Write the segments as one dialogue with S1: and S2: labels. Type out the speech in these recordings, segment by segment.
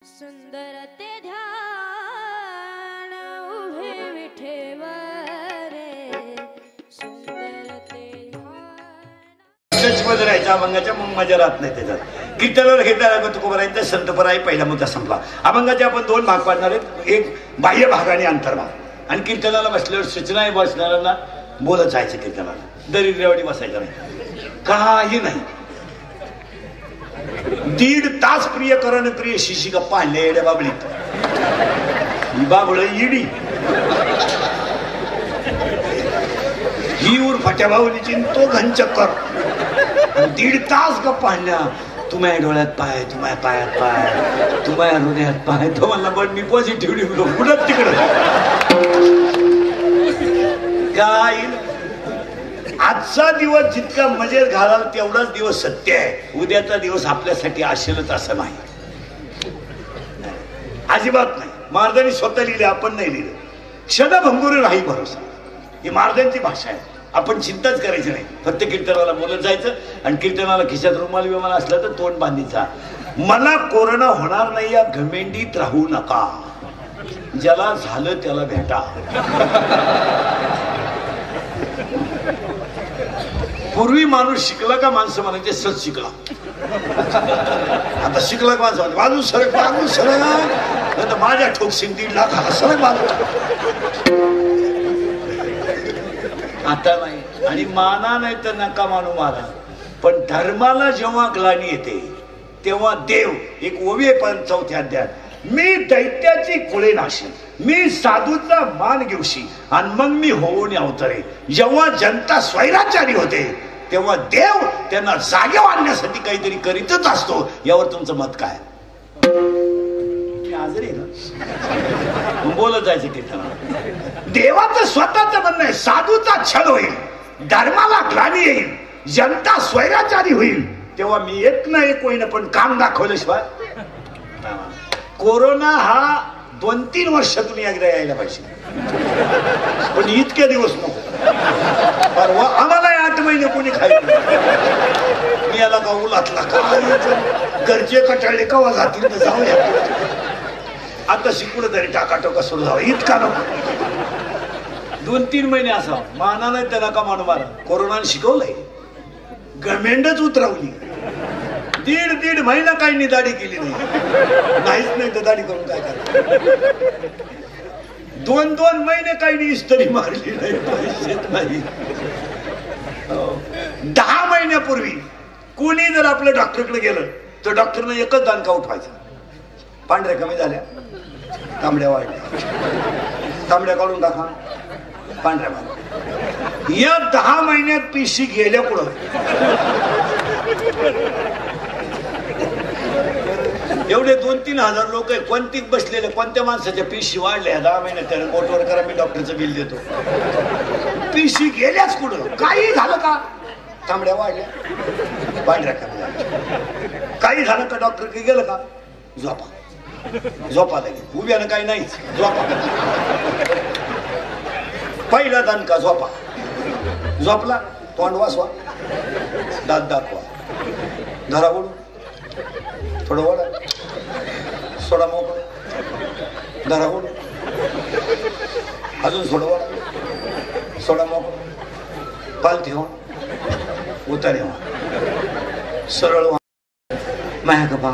S1: सुंदर ते ध्यान उभे विठेवर सुंदर ते
S2: ध्यान राहायचा अभंगाच्या मग मजा राहत नाही त्याच्यात कीर्तनाला घेतला तुकोबारायांचा संतपराय पहिला मुद्दा संपला। अभंगाचे आपण दोन भाग पाडणार आहेत, एक बाह्य भाग आणि अंतर्भाग। आणि कीर्तनाला बसल्यावर सूचना आहे बसणाऱ्यांना बोलत जायचं, कीर्तनाला दरिद्रवाडी बसायचं नाही, काही नाही। 1.5 तास प्रिय करण प्रिय शिशी गप्पा आणल्या येड्या बाबळीत, बाबळ इडी ही उर फट्या भावलीची तो घनचक्कर 1.5 तास गप्पा आणल्या। तुम्हा डोळ्यात पाय, तुम्हा पायात पाय, तुम्हा हृदयात पाय। तो म्हणला पण मी पॉझिटिव्ह कुठं तिकडं काय। आजचा दिवस जितका मजेत घालाल तेवढाच दिवस सत्य आहे, उद्याचा दिवस आपल्यासाठी असेलच असं नाही, अजिबात नाही। महाराजांनी स्वतः लिहिले, आपण नाही लिहिलं। क्षणभंगुर नाही भरोसा, ही महाराजांची भाषा आहे। आपण चिंताच करायची नाही, फक्त कीर्तनाला बोलत जायचं। आणि कीर्तनाला खिशात रुमाल विमाल असला तर तोंड बांधीचा। मला कोरोना होणार नाही या घमेंडीत राहू नका, ज्याला झालं त्याला भेटा। पूर्वी माणूस शिकला का माणसं म्हणायचे सत शिकला, आता शिकला का माणसं बाजू सरक, बाजू सरक, माझ्या ठोकशीन 1.5 लाख सरक बाजू। आता नाही, आणि माना नाही तर नका मानू मारा, पण धर्माला जेव्हा ग्लानी येते तेव्हा देव, एक ओवी आहे 4थ्या अध्यायात, मी दैत्याची कुळे नाशी, मी साधूचा मान घेऊशी आणि मग मी होऊन अवतरे। जेव्हा जनता स्वैराचारी होते तेव्हा देव त्यांना जागेवर आणण्यासाठी काहीतरी करीतच असतो। यावर तुमचं मत काय? आजरी ना बोलत जायचं कीर्तनाला। देवाचं स्वतःच म्हणणं आहे, साधूचा छळ होईल, धर्माला ग्लानी येईल, जनता स्वैराचारी होईल, तेव्हा मी एक ना एक होईन पण काम दाखवल्याशिवाय। कोरोना हा 2-3 वर्षातून एकदा यायला पाहिजे, पण इतके दिवस नको। परवा आम्हाला 8 महिने कोणी खायचं, मी याला का उलातला का घरचे कटाळले कवा जातील तर जाऊया, आता शिकून तरी टाकाटोका सुरू जावं, इतका नको। 2-3 महिने असा माना नाही त्याला का मानू मारा। कोरोनाने शिकवलंय, गमेंडच उतरवली। 1.5 महिना काही दाढी केली नाहीच नाही तर दाढी करून काय करायचं। 2 महिने काही नाही इस्त्री मारली नाही, पैसेच नाही। 10 महिन्यापूर्वी कोणी जर आपल्या डॉक्टरकडे गेलं तर डॉक्टरनं एकच दानका उठवायचा, पांढऱ्या कमी झाल्या, तांबड्या वाढल्या, तांबड्या काढून टाका, पांढऱ्या वाढल्या। या 10 महिन्यात पिशी गेल्या पुढं एवढे 2-3 हजार लोक आहे, कोणती बसलेले, कोणत्या माणसाच्या पिशी वाढल्या 10 महिन्यात, त्याला कोटवर करा मी डॉक्टरचं बिल देतो। पिशी गेल्याच कुठं, काही झालं का? तांबड्या वाढल्या, पांढऱ्या कमी झाल्या, काही झालं का? डॉक्टर की गेलं का? झोपा, झोपा लागेल, उभ्यानं काही नाहीच, झोपा। पहिला दणका झोपा, झोपला तोंड वासवा, दात दाखवा, धरा ओढून, थोडं ओढा, सोडा मोकळं, धरा ओढून, अजून थोडं ओढा, सोडा मोकळं, पाल ठेवा, उतारे व्हा, सरळ व्हा। माया गप्पा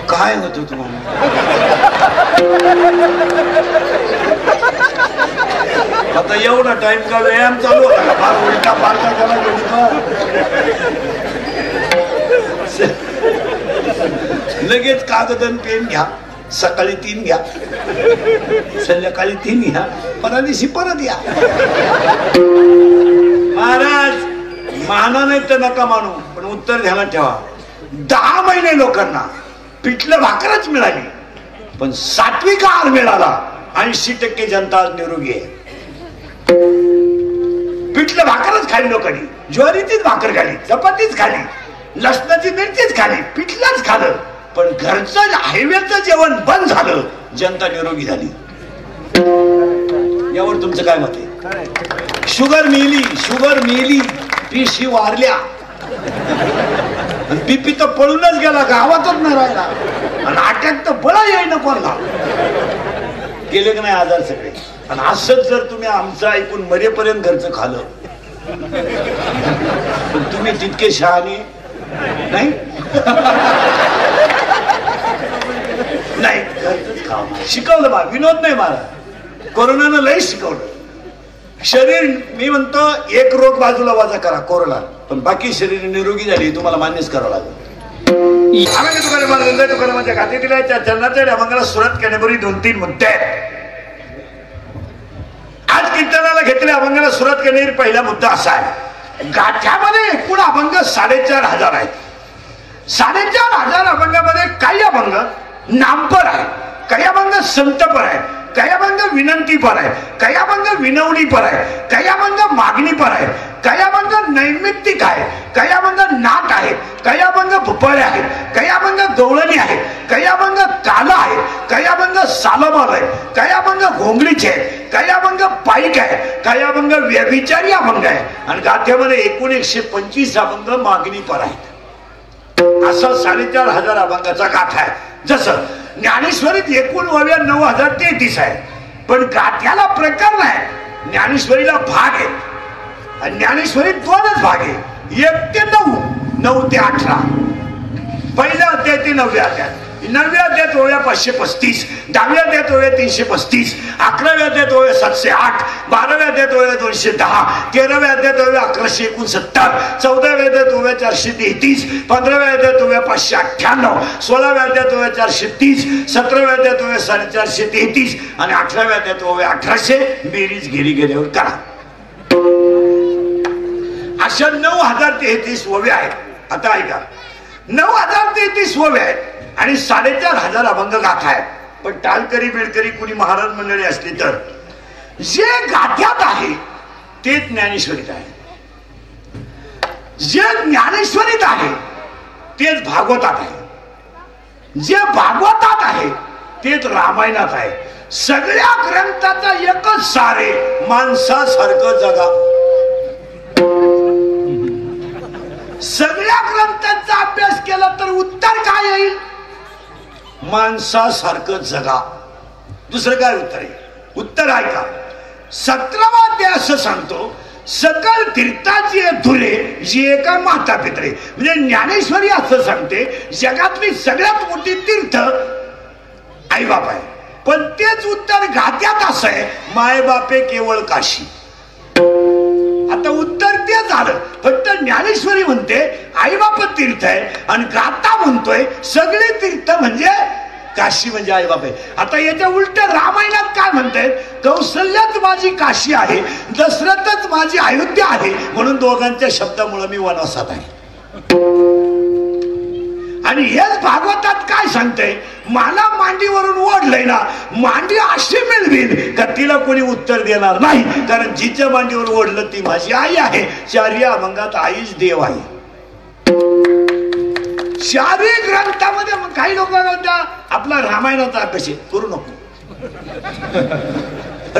S2: काय होतं तुम्हाला? आता एवढा टाइम का व्यायाम चालू होता का? फार उलटा पालटा झाला लगेच कागद आणि पेन घ्या, सकाळी 3 घ्या, संध्याकाळी 3 घ्या, परदिवशी परत या। महाराज माना नाही तर नका मानू, पण उत्तर ध्यानात ठेवा। 10 महिने लोकांना पिठलं भाकरच मिळाली, पण सात्विक आहार मिळाला। 80% जनता आज निरोगी आहे। पिठलं भाकरच खाली लोकांनी, ज्वारीचीच भाकर खाली, चपातीच खाली, लसणाची मिरचीच खाली, पिठलंच खाल्लं, पण घरचं हायवेचं जेवण बंद झालं, जनता निरोगी झाली। यावर तुमचं काय मत आहे? शुगर मेली, पिशी वारल्या, बीपी तर पळूनच गेला, गावातच नाही राहिला। आणि अटॅक तर बळा येईना कोणला. गेले की नाही आजार सगळे. आणि असंच जर तुम्ही आमचं ऐकून मरेपर्यंत घरचं खाल्लं पण तुम्ही तितके शहाणे नाही. नाही घरचंच खाव. शिकवलं बा, विनोद नाही मला. कोरोनानं लय शिकवलं. शरीर मी म्हणतो एक रोग बाजूला वाजा करा कोरोना, पण बाकी शरीर निरोगी झाली तुम्हाला मान्यच करावं लागेल. तुकारामाच्या गाथेतील चरणाच्या अभंगाला सुरुवात करण्यापूर्वी 2-3 मुद्दे आहेत. आज कीर्तनाला घेतलेल्या अभंगाला सुरुवात करण्याचा पहिला मुद्दा असा आहे, गाठ्यामध्ये एकूण अभंग 4,500 आहेत. 4,500 अभंगामध्ये काही अभंग नामपर आहे, काही अभंग संतपर आहे, काही अभंग विनंतीपर आहे, काही अभंग विनवणीपर आहे, काही अभंग मागणीपर आहे, काही अभंग नैमित्तिक आहे, काही अभंग नाट आहे, काही अभंग भुपाळे आहेत, काही अभंग गवळणी आहेत, काही अभंग काला आहे, काही अभंग सालमाल आहे, काही अभंग घोंगडीचे आहेत, काही अभंग पाईक आहे, काही अभंग व्यभिचारी अभंग आहे. आणि गाथ्यामध्ये एकूण 125 अभंग मागणीपर आहेत. असा 4,500 अभंगाचा गाथा आहे. जसं ज्ञानेश्वरीत एकूण ओव्या 9,033 आहे, पण गाथ्याला प्रकरण आहे. ज्ञानेश्वरीला भाग आहे. ज्ञानेश्वरीत 2च भाग आहे, 1 ते 9, 9 ते 18. पहिला अध्याय ते 9व्या अध्याय. 9व्या अध्यायात ओव्या 535, 10व्या अध्यायात ओव्या 335, 11व्या अध्यायात ओव्या 708, 12व्या अध्यायात ओव्या 210, 13व्या अध्यायात ओव्या 1169, 14व्या अध्यायात ओव्या 433, 15व्या अध्यायात ओव्या 598, 16व्या अध्यायात ओव्या 430, 17व्या अध्यायात ओव्या 433 आणि 18व्या अध्यायात ओव्या 1800. बेरीज गेली गेल्यावर करा. अशा 9,033 ओव्या आहेत. आता ऐका, 9,033 ओव्या आहेत आणि 4,500 अभंग गाथा आहेत. पण टाळकरी बेळकरी कुणी महाराज मंडळी असली तर जे गाथ्यात आहे ते ज्ञानेश्वरीत आहे, जे ज्ञानेश्वरीत आहे तेच भागवतात आहे, जे भागवतात आहे तेच रामायणात आहे. सगळ्या ग्रंथाचा एकच सार आहे, माणसासारखं जगा. सगळ्या ग्रंथांचा अभ्यास केला तर उत्तर काय येईल? माणसासारखं जगा. दुसरं काय उत्तर आहे? उत्तर आहे का 17वा अध्याय असं सांगतो, सकल तीर्थाची धुरे जी एका माता पित्रे. म्हणजे ज्ञानेश्वरी असं सांगते जगातली सगळ्यात मोठी तीर्थ आई बाप आहे. पण तेच उत्तर गाथ्यात असं आहे, माय बापे केवळ काशी. आता उत्तर ते झालं, फक्त ज्ञानेश्वरी म्हणते आई बाप तीर्थ आहे आणि गाथा म्हणतोय सगळे तीर्थ म्हणजे काशी म्हणजे आई बाप आहे. आता याच्या उलट रामायणात काय म्हणतायत, कौशल्याच माझी काशी आहे, दशरथच माझी अयोध्या आहे, म्हणून दोघांच्या शब्दामुळे मी वनवासात आहे. आणि हेच भागवतात काय सांगते, मला मांडीवरून ओढलंय ना, मांडी अशी मिळवील का तिला कोणी उत्तर देणार नाही, कारण जिच्या मांडीवर ओढलं ती माझी आई आहे. चारी अभंगात आईच देव आहे. चारी ग्रंथामध्ये काही लोक आपला रामायणाचा अभ्यास करू नको.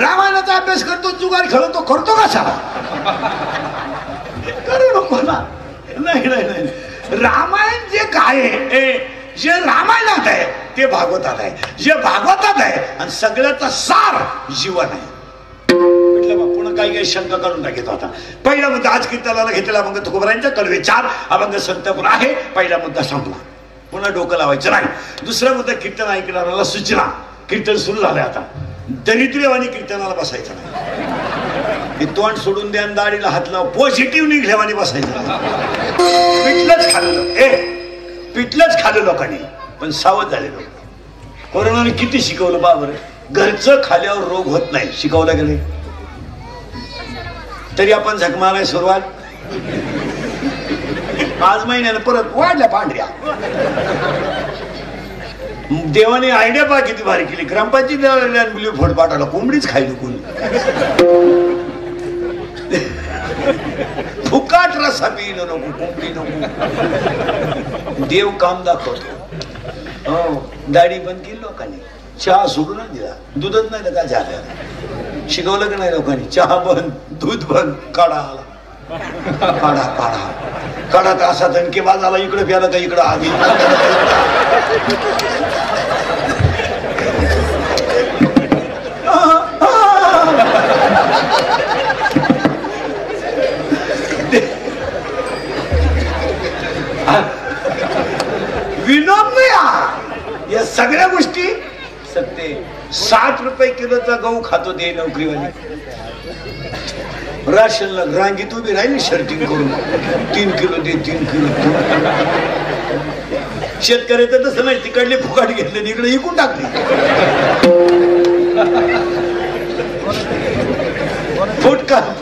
S2: रामायणाचा अभ्यास करतो, जुगार खेळतो, करतो कसा? करू नको ना. नाही नाही नाही, रामायण जे काय आहे, जे रामायणात आहे ते भागवतात आहे, जे भागवतात आहे आणि सगळ्याचा सार जीवन आहे. म्हटलं बा पुन्हा काही काही शंका करून टाकतो. आता पहिला मुद्दा आज कीर्तनाला घेतलेला अभंग तुकोबारायांचा कडवे 4 अभंग संतपूर आहे. पहिला मुद्दा संपला, पुन्हा डोकं लावायचं नाही. दुसरा मुद्दा कीर्तन ऐकणाऱ्याला सूचना. कीर्तन सुरू झालंय, आता दरिद्रवाणी कीर्तनाला बसायचं नाही. तोंड सोडून द्या, दाढीला हात लाव, पॉझिटिव्ह निघल्यावानी बसायचं. पिठलंच खाल्लं, पिठलंच खाल्लं लोकांनी, पण सावध झाले लोक. कोरोनाने किती शिकवलं बाबर. घरचं खाल्यावर रोग होत नाही, शिकवलं गेले तरी आपण झक माराय सुरुवात. 5 महिन्यानं परत वाढल्या पांढऱ्या. देवाने आयडिया पहा किती भारी केली. ग्रामपंचायत फोड पाठवला, कोंबडीच खायली कोणी. फुकाट रसा पिणं नको, कोंबडी नको. देव काम दाखवतो. हो, दाढी बंद केली लोकांनी, चहा सोडूनच दिला, दूधच नाही का झालं. शिकवलं की नाही लोकांनी, चहा बंद, दूध बंद, काढा आला, काढा काढा कडा असा धनकेबाज आला इकडे प्याला का इकडं आधी विनोद नाही या सगळ्या गोष्टी सत्य 60 रुपये किलोचा गहू खातो ते नोकरीवाली राशनला रांगीत उभी राहिली शर्टिंग करून 3 किलो दे 3 किलो शेतकऱ्याचं तसं नाही तिकडले फुकाट घेतले इकडे इकून टाकले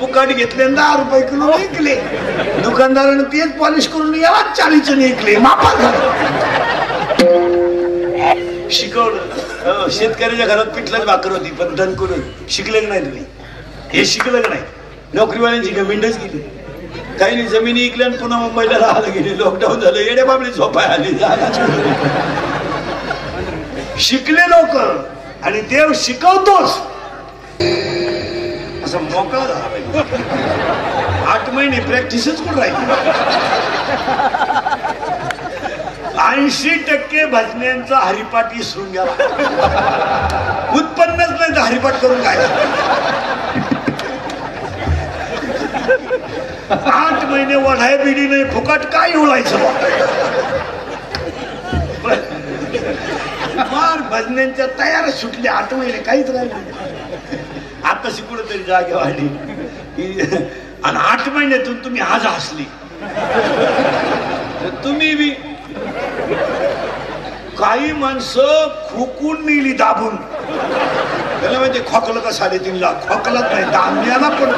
S2: फुकाट घेतले 10 रुपये किलो विकले दुकानदाराने तेच पॉलिश करून याला 40 विकले मापा शिकवलं शेतकऱ्याच्या घरात पिठलंच भाकर होती पण धन करून शिकले की नाही तुम्ही हे शिकलं की नाही नोकरीवाल्यांची गमिंडच गेली काही नाही जमिनी इकल्या आणि पुन्हा मुंबईला राहायला गेले लॉकडाऊन झालं येड्या बाबडी झोपाय आली शिकले लोक आणि देव शिकवतोच असं मोकळा झाला पाहिजे 8 महिने प्रॅक्टिसच कुठं राहिली 80% भजन्यांचा हरिपाठ विसरून गेला उत्पन्नच नाही तर हरिपाठ करून काय 8 महिने वढाय बिडी नाही फुकट काय उळायचं मार भजन्यांच्या तयार सुटले 8 महिने काहीच राहिले आता शिकवलं तरी जागे वाढली आणि 8 महिन्यातून तुम्ही आज हसली तुम्ही बी काही माणसं खुकून नेली दाबून त्याला माहिती खोकलं का 3.5 लाख खोकलाच नाही दाम्याला पण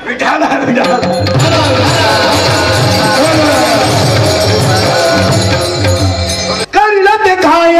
S2: विठाला करीला देखाय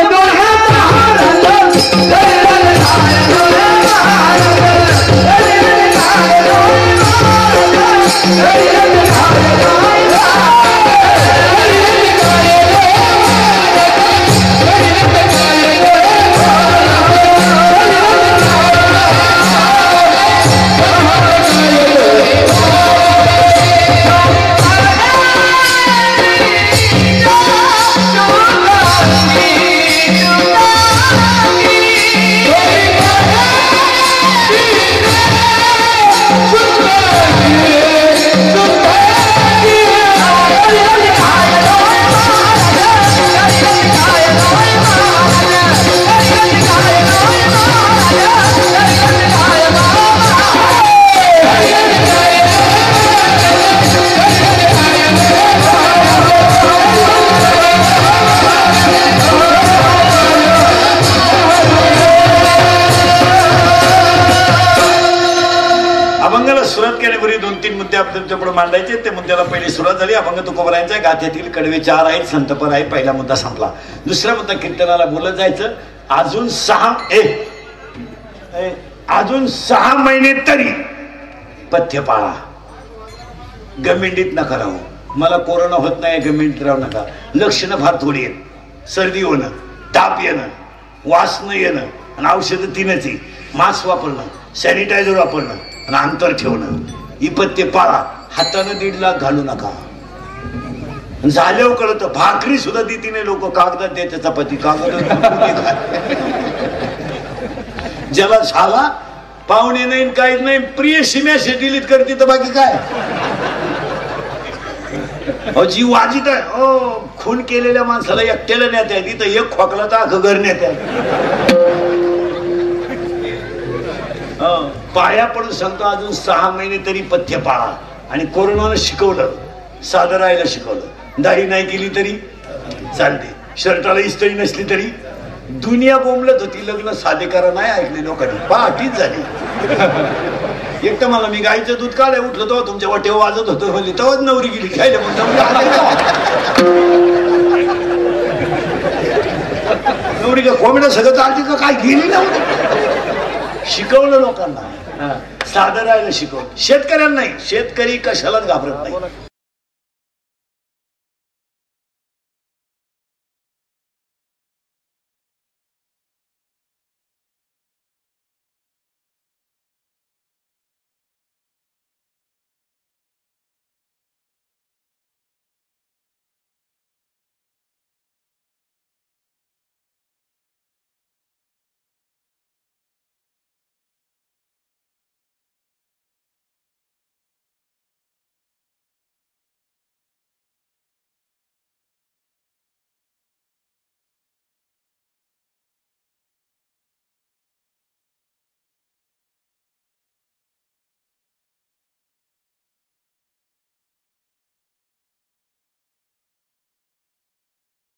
S2: तुमच्यापुढे मांडायचे ते मुद्द्याला पहिली सुरुवात झाली अभंग तुकोबरायांच्या गाथ्यातील कडवे 4 आहेत संतपर आहे पहिला मुद्दा संपला दुसरा मुद्दा कीर्तनाला बोलत जायचं अजून 6 महिने तरी पथ्य पाळा गमिंडीत नका राहू मला कोरोना होत नाही गमिंडीत राहू नका लक्षणं फार थोडी आहेत सर्दी होणं ताप येणं वास न येणं आणि औषधं 3च आहे मास्क वापरणं सॅनिटायझर वापरणं आणि अंतर ठेवणं ही पथ्य पाळा हातानं 1.5 लाख घालू नका झाल्यावर कळत भाकरी सुद्धा देती नाही लोक कागदात द्यायच्या चपाती कागद ज्याला झाला पाहुणे नाही काहीच नाही प्रिय शिम्याशी डिलीट करते तर बाकी काय जी वाजित आहे खून केलेल्या माणसाला एकट्याला नेत्या तिथं एक खोकला तर अख्खं घर नेत्या पाया पडून सांगतो अजून 6 महिने तरी पथ्य पाळा आणि कोरोनानं शिकवलं साधं राहायला शिकवलं दाढी नाही केली तरी चालते शर्टाला इस्त्री नसली तरी दुनिया बोंबलत होती लग्न साधे करा नाही ऐकले लोकांनी पहाटीच झाली एक तर मला मी गाईचं दूध काढाय उठलं तेव्हा तुमच्या वाटेवर वाजत होतो म्हणजे तेव्हाच नवरी गेली खायला नवरी का कोंबड्या सगळं चालते का काय गेली नव्हती शिकवलं लोकांना साधं राहायला शिकवलं शेतकऱ्यांना नाही शेतकरी कशालाच घाबरत नाही